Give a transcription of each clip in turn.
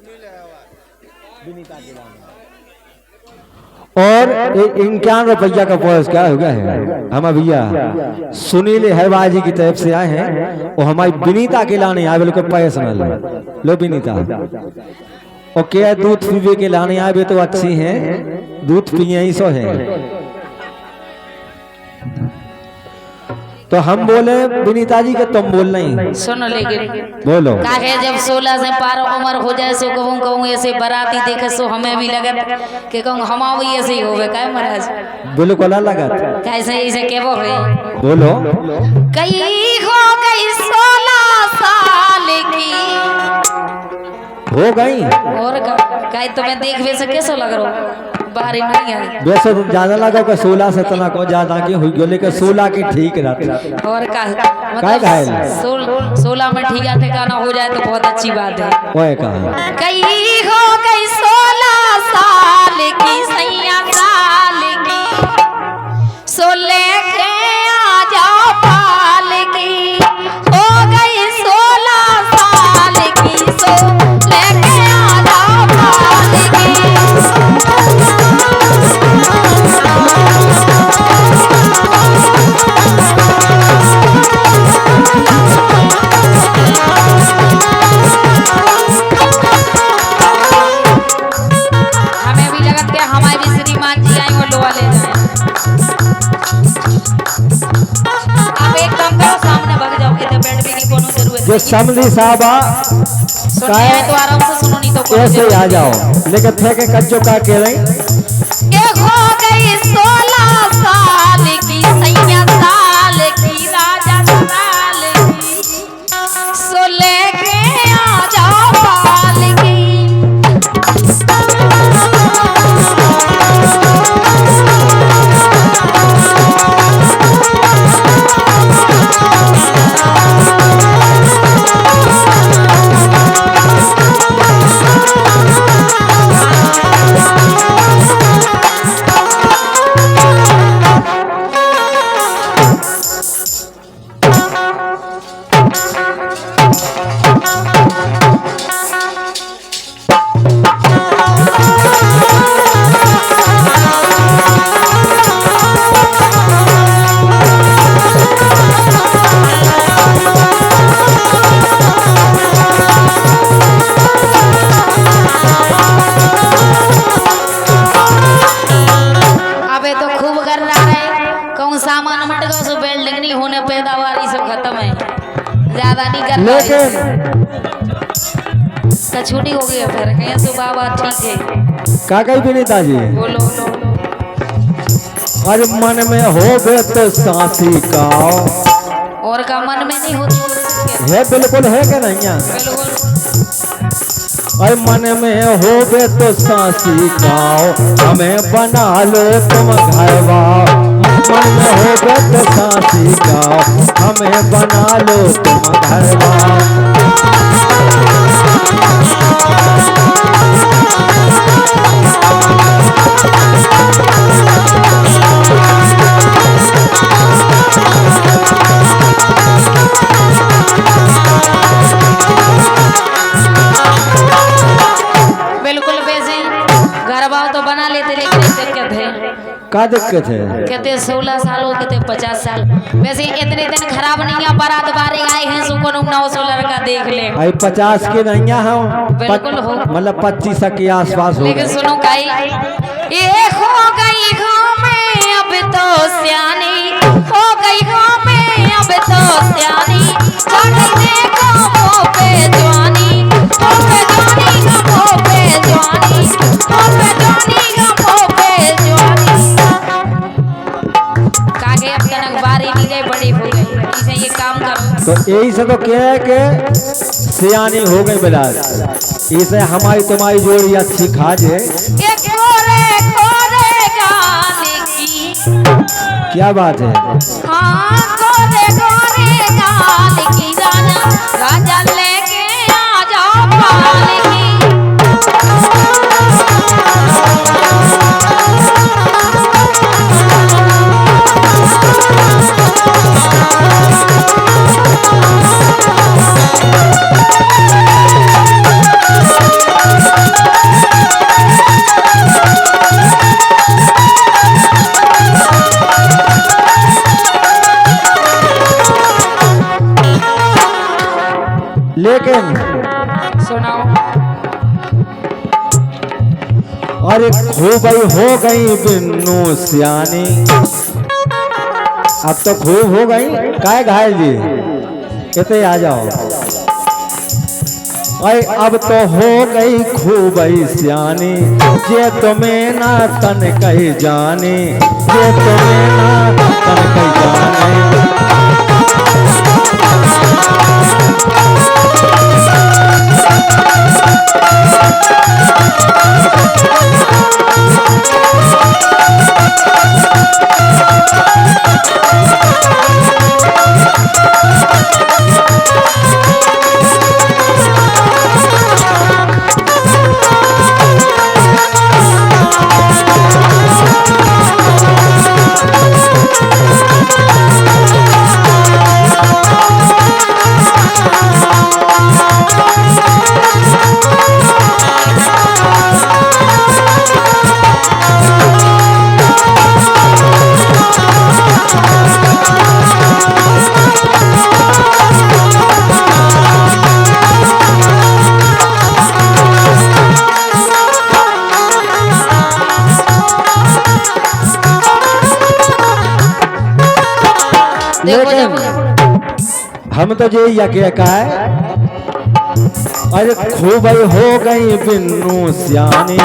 विनीता के लाने और 51 रुपया का पुरस्कार हो गया है। हम भैया सुनील हैवाजी की तरफ से आए हैं और हमारी विनीता के लाने आए बिल्कुल पैसा न लो विनीता और क्या दूध पीवे के लाने आए भी तो अच्छी हैं, दूध पिए ही सो है। तो हम बोले विनीता जी के तुम बोल नहीं सुनो लेकिन बोलो काहे जब 16 से पार उम्र हो जाए सो कहूँ कहूँ ऐसे बराती देखे सो हमें भी लगे कि कहूँ हम भी ऐसे ही होवे काय महाराज बिल्कुल लगत कैसे ऐसे केबो है बोलो कई हो गई 16 साल की हो गई और काय तुम्हें देख भी से कैसे लग रहा हो बाहर नहीं है वैसे तो ज्यादा लगा कि 16 से तना को ज्यादा की हुई गयो लेकिन 16 की ठीक रहती और का मतलब 16 में ठीक है ठिकाना हो जाए तो बहुत अच्छी बात है। ओए कहा कई हो गई 16 साल की सैया साल की 16 के आ जाओ पाल की हो गई 16 साल की 16 के आ जाओ पाल की हमें भी लगत के हमारे भी श्रीमान जी आए वो लोहा ले जाए। आप एक काम करो सामने भाग जाओ कि बेड भी की कोनो जरूरत जो समझी साहबा सुनिए है तो आराम से सुनो नहीं तो ऐसे आ जाओ लेकिन थे के कच्चो का के रही ये हो गई 16 साल की सैया साल की राजा साल की 16 के आ जाओ पाल की सामान मट गया सो बिल्डिंग नहीं होने पैदावार ये सब खत्म है ज्यादा नहीं कर तो छुट्टी हो गई फिर कहीं सो बाबा ठीक है का कही विनीता जी बोलो अरे मन में हो गए तो सांसी का और का मन में नहीं होती है बिल्कुल है क्या नहीं अरे मन में हो गए तो सांसी का हमें बना लो तुम घरवा मन में हो गए तो सांसी का हमें बना लो तुम घरवा बिल्कुल वैसे घर बार तो बना लेते लेकिन दिक्कत है क्या दिक्कत है कहते 16 साल हो कहते 50 साल वैसे इतने दिन खराब नहीं है बारात बारे आए हैं सो को 900 लड़का देख ले आई 50 के नहीं हम बिल्कुल हो मतलब 25 के आसपास हो लेकिन सुनो काई ये हो गई गाँव में अब तो सियानी हो गई गाँव में अब तो सियानी देखो मुँह पे जवानी मुँह पे जवानी का मुँह पे जवानी मुँह पे जवानी का मुँह पे जवानी कागे अब कनक बारी नहीं गई बड़ी हो गई इसे ये काम करो तो यही से तो क्या है कि सियानी हो गई बिलाल इसे हमारी तुम्हारी जोड़ी अच्छी खाजे क्या बात है हाँ गोरे गोरे गाल की राना राजा लेके आ जाओ पाल की लेकिन सुनाओ। अरे खूब हो गई बिन्नू सियानी। अब तो खूब हो गई। काय घायल जी कहते आ जाओ। अरे अब तो हो गई खूब सियानी, जे तुम्हें ना तन कही जाने, जे तुम्हें ना तन कही जाने। लेकिन हम तो ये यके का है। अरे खूब हो गई बिन्नू सियानी,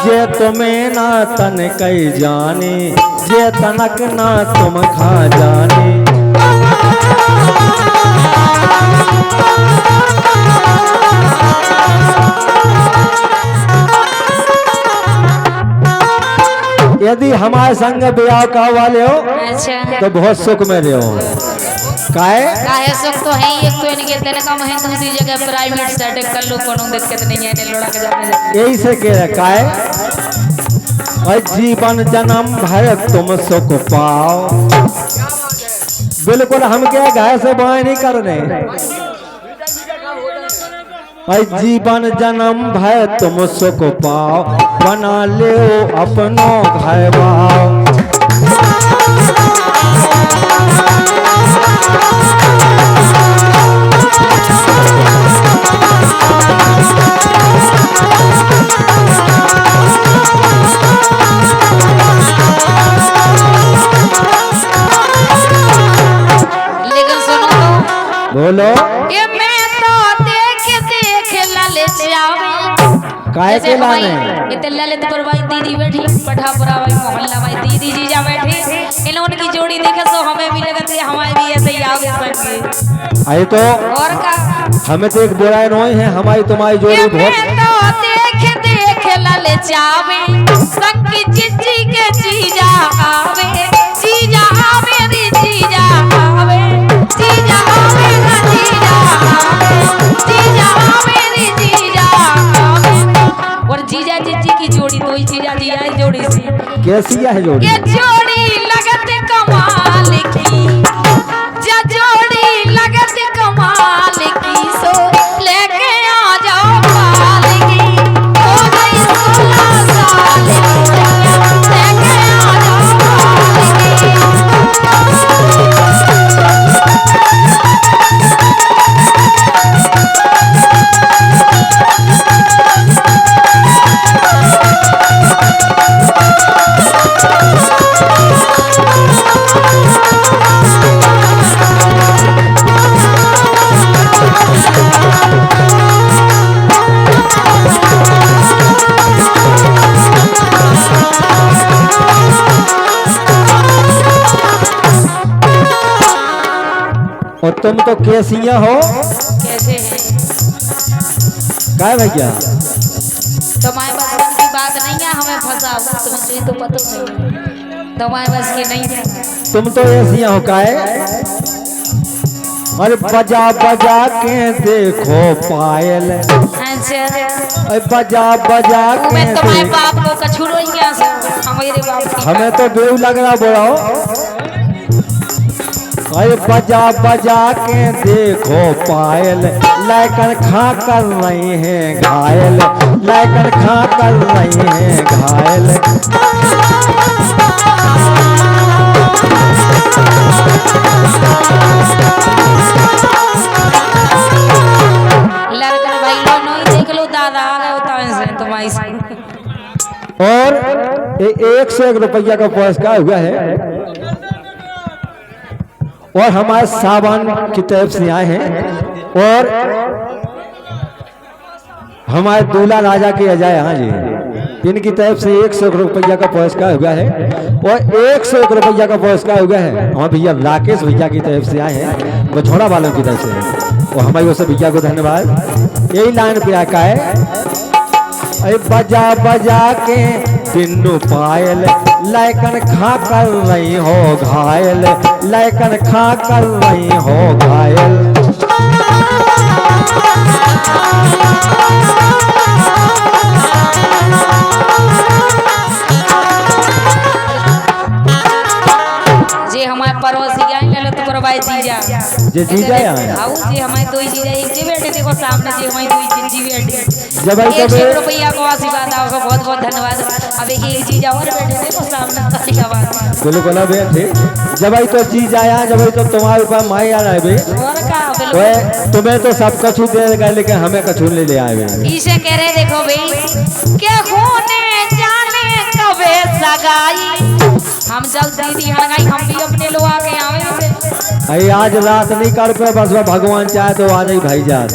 जे तुम्हें ना तन कही जाने, जे तनक ना तुम खा जाने। यदि हमारे संग ब्याह का वाले हो अच्छा तो बहुत सुख में रहो। काहे सुख तो है ही। एक तो इनके तेरे का महें दूसरी जगह प्राइवेट सेटिंग कर लो, कोनो दिक्कत नहीं है। ने लोड़ा के जाने यही से कह काहे और जीवन जन्म भर तुम सुख पाओ। बिल्कुल हम क्या गाय से बाएं नहीं करने। और जीवन जन्म भर तुम सुख पाओ, बना ले अपनो घर बाओ। लेकिन सुनो बोलो ये मैं तो देख ललित जावे। काहे के लाने इतने ललित पर भाई दीदी बैठी, पठापुरा भाई मोहल्ला भाई दीदी जीजा बैठे। इन लोगों की जोड़ी देखे तो हमें भी लगती है हमारे भी ऐसे ही आगे संग। आई तो और का हमें तो एक बुराई नहीं है, हमारी तुम्हारी जोड़ी बहुत। तो देख ललित जावे, संग की जीजी के जीजा आवे, जीजा आवे रे जीजा आवे, जीजा आवे रे जीजा आवे, जीजा आवे रे जीजा आवे। और जीजा जीजी की जोड़ी तो ही जीजा जीजा की जोड़ी से कैसी है जोड़ी? ये जोड़ी लगत कमाल की, जा जोड़ी लगत कमाल की, सो लेके आ जाओ पाल की। हो गई 16 साल की, लेके आ जाओ पाल की। और तुम तो कैसिया हो? कैसे हैं? काय भैया तुम्हारे बस की बात नहीं है, हमें फंसाओ। तुम्हें तो पता नहीं है, तुम्हारे बस की नहीं है। तुम तो ऐसिया हो काय। अरे बजा बजा के देखो पायल, अच्छा अरे बजा बजा के मैं तुम्हारे देखो। बाप को कछू रोई क्या से हमारे बाप को। हमें तो बेव लग रहा बोलो। अरे बजा बजा के देखो पायल, लेकर खा कर रही है घायल, लेकर खा कर रही है घायल। दादा आ गए होता है तुम्हारी से। और 101 रुपया का पुरस्कार हुआ है। और हमारे सावन की तरफ से आए हैं और हमारे दूल्हा राजा के अजय यहाँ जी, इनकी तरफ से 101 रुपया का पुरस्कार हुआ है। और 101 रुपया का पुरस्कार हुआ है हमारे भैया राकेश भैया की तरफ से आए हैं, बछौड़ा वालों की तरफ से। और हमारे उस भैया को धन्यवाद। यही लाइन पे आका है, अरे बजा बजा के बिन्नू पायल, लैकन खा कर रही हो घायल, लैकन खा कर रही हो घायल। जे हमारे पड़ोसी आए ले तो बड़ा भाई जीजा जे जीजा आए आओ जे हमारे दो जीजा एक जी बैठे देखो सामने जे हमारी दो जी बैठे जब 1 रुपया को आशीर्वाद आपका बहुत बहुत धन्यवाद। अब एक जीजा और बैठे देखो सामने की आवाज बोलो बोला बैठे जब आई तो चीज आया, जब आई तो तुम्हारे ऊपर माई आ रहा है बे, और का बिल्कुल तुम्हें तो सब कछु दे देगा लेकिन हमें कछु ले ले आए। इसे कह रहे देखो भाई के होने जाने कबे सगाई, हम जब दीदी हड़गाई हम भी अपने लोग आके आवे अरे आज रात नहीं कर पे, बस भगवान चाहे तो आ नहीं भाई जात।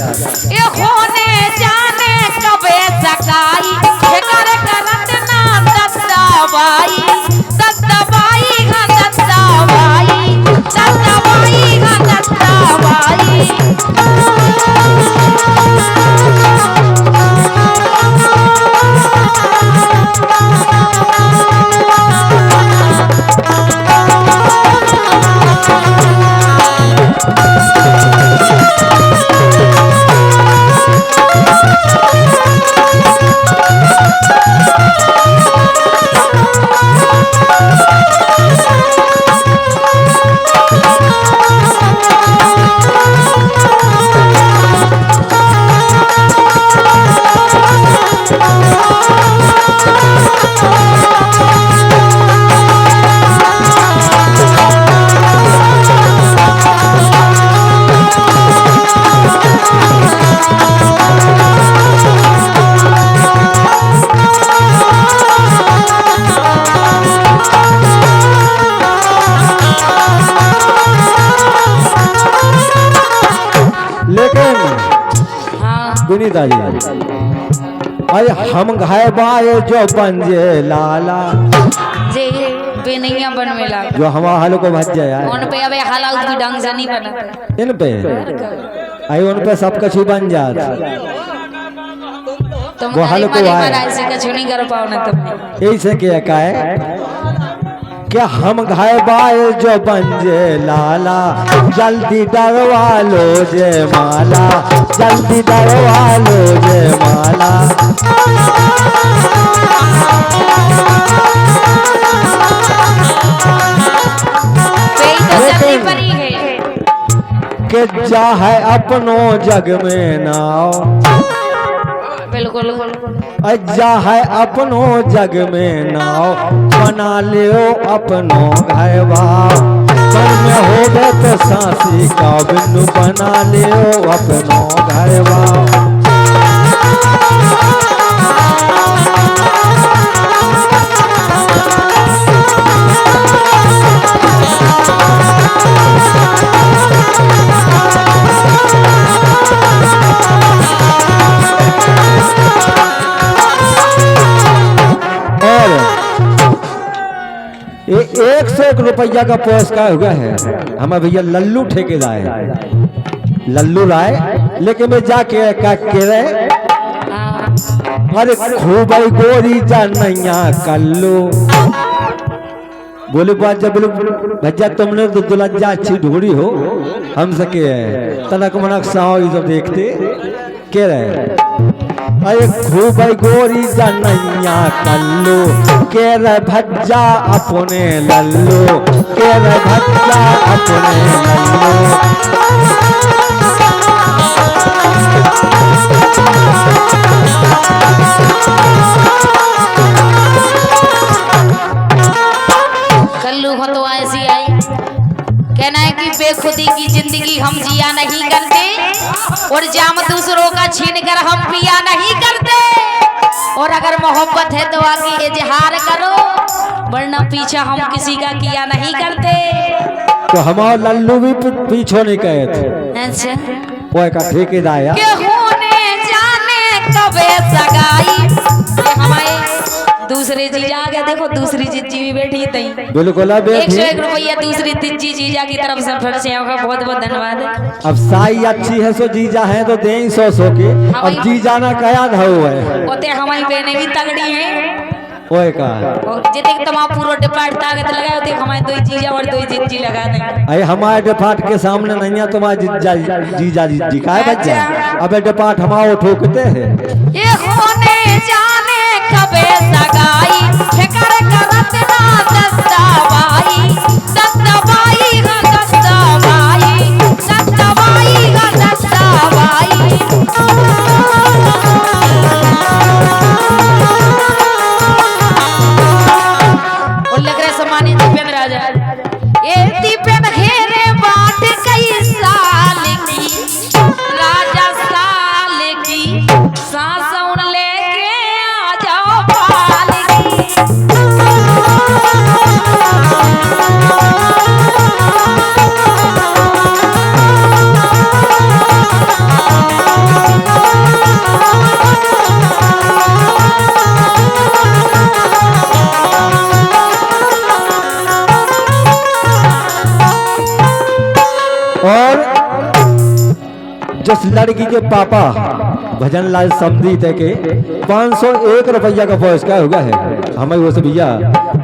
ये होने जाने कबे सगाई कर करत ना दत्ताबाई दत्ताबाई गा दत्ताबाई दत्ताबाई गा दत्ताबाई। विनीता जी अरे हम घाय बाए जो पंजे लाला जे बेनैया बनवे ला जो हमारा हाल को भज जाए उन पे अबे हालात भी ढंग से नहीं बना इन पे आई उन पे सब कुछ बन जात तुम वो हाल को आए ऐसे कुछ नहीं कर पाओ ना तुम यही से क्या है क्या हम घाय बाए जो पंजे लाला, जल्दी डरवा लो जे माला, जल्दी डरवा लो जे माला। के जा है अपनों जग में नाव, बिल्कुल अज्जा है अपनों जग में नाव, बना लियो अपनों घर भाव, मन में हो गए तो सांसी का बिन्नू, बना लियो अपनों घर भाव। ये 101 रुपया का पुरस्कार हुआ है हमारे भैया लल्लू ठेकेदार है, लल्लू राय लेकिन मैं जाके का के रहे अरे खूब गोरी जानैया कल्लू बोले बात जब भैया तुमने तो दुलज्जा अच्छी ढूंढी हो हम सके तनक मनक साओ ये सब देखते के रहे अरे खूब गोरी जानैया कल्लू के रे भज्जा अपने लल्लू, के रे भज्जा अपने लल्लू। कल्लू हो तो ऐसी आई कहना है कि बेखुदी की जिंदगी हम जिया नहीं करते और जाम दूसरों का छीन कर हम पिया नहीं करते। अगर मोहब्बत है तो आगे इजहार करो, वरना पीछा हम किसी का किया नहीं करते। तो हमारा लल्लू भी पीछो नहीं कहे थे। अच्छा वो एक ठेकेदार के होने जाने कबे सगाई, ये हमारे दूसरे जीजा आ गए, देखो दूसरी जीजी भी बैठी थी। बिल्कुल अब 101 रुपया दूसरी तीजी जीजा की तरफ से फिर से आपका बहुत बहुत धन्यवाद। अब साई अच्छी है सो जीजा है तो दें 100 के। अब जीजा ना कया धाऊ है ओते हमारी बहनें भी तगड़ी हैं। ओए का जिते तमाम पूरा डिपार्ट ताकत लगाए होते हमारे दो जीजा और दो जीजी लगा दें। अरे हमारे डिपार्ट के सामने नहीं है तुम्हारे जीजा जी का है बच्चा। अब डिपार्ट हमारे ठोकते हैं। ये होने जाने कबे सगाई ठेकर करत ना दस्ताबाई दस्ताबाई गा दस्ताबाई दस्ताबाई गा दस्ताबाई। और लग रहा सम्मानित दीपेंद्र राजा, ये दीपेंद्र घेरे बाट कई साल की राजा साल की सांस उन लेके आ जाओ पाल और जिस लड़की के पापा भजन लाल समधी थे के 501 रुपया का पुरस्कार हो गया है। हमें वो सब भैया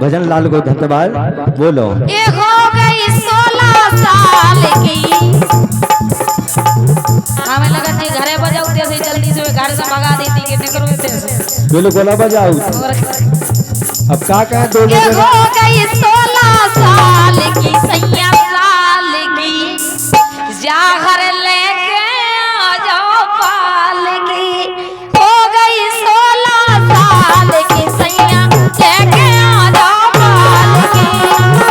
भजन लाल को धन्यवाद बोलो। ये हो गई 16 साल की, हमें लगा थी घरे बजाते थे जल्दी से घर से भगा देती कि निकलो से। बिल्कुल बजाओ। अब क्या कहें दो ये हो गई 16 साल की सैया साल की जा घर लेके आ जाओ पाल की। हो गई 16 साल की सैया लेके आ जाओ पाल की।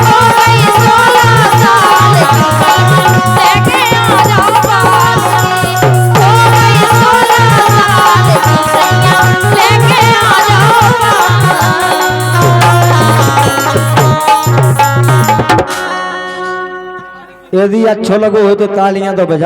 हो गई 16 साल की सैया लेके आ जाओ पाल की। हो गई 16 साल की सैया लेके आ जाओ पाल। यदि अच्छा लगो हो तो तालियां तो बजा।